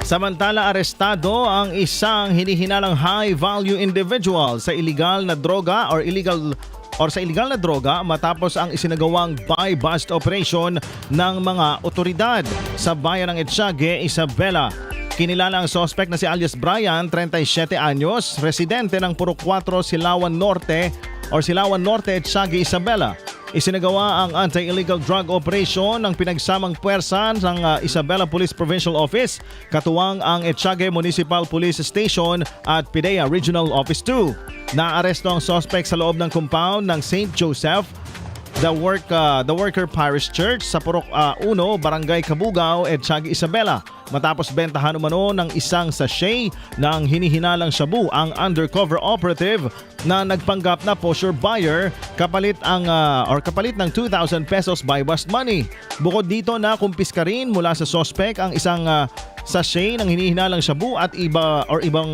Samantala, arestado ang isang hinihinalang high-value individual sa illegal na droga sa illegal na droga matapos ang isinagawang buy-bust operation ng mga otoridad sa bayan ng Etiague, Isabela. Kinilala ang suspect na si alias Brian, 37 anyos, residente ng Purok 4, Silawan Norte, Etiague, Isabela. Isinagawa ang anti-illegal drug operation ng pinagsamang puwersa ng Isabela Police Provincial Office, katuwang ang Etiague Municipal Police Station at PIDEA Regional Office 2. Naaresto ang suspect sa loob ng compound ng St. Joseph, the Worker Parish Church sa Purok 1, Barangay Kabugao, Etiague, Isabela. Matapos bentahan umano ng isang sachet ng hinihinalang shabu ang undercover operative na nagpanggap na posture buyer kapalit ng 2,000 pesos buy-bust money. Bukod dito, nakumpiska rin mula sa suspect ang isang sachet ng hinihinalang shabu at ibang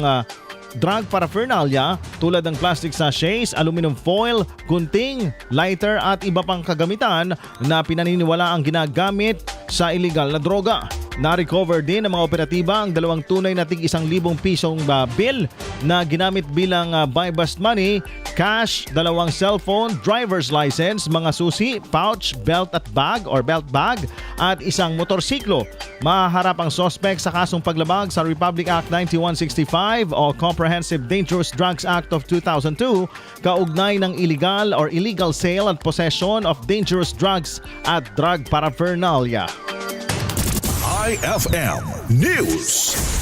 drug paraphernalia tulad ng plastic sachets, aluminum foil, gunting, lighter at iba pang kagamitan na pinaniniwala ang ginagamit sa illegal na droga. Na-recover din ng mga operatiba ang dalawang tunay na tig 1,000 pisong bill na ginamit bilang buy-bust money, cash, dalawang cellphone, driver's license, mga susi, pouch, belt bag at isang motorsiklo. Mahaharap ang suspect sa kasong paglabag sa Republic Act 9165 o Comprehensive Dangerous Drugs Act of 2002 kaugnay ng illegal sale at possession of dangerous drugs at drug paraphernalia. IFM News.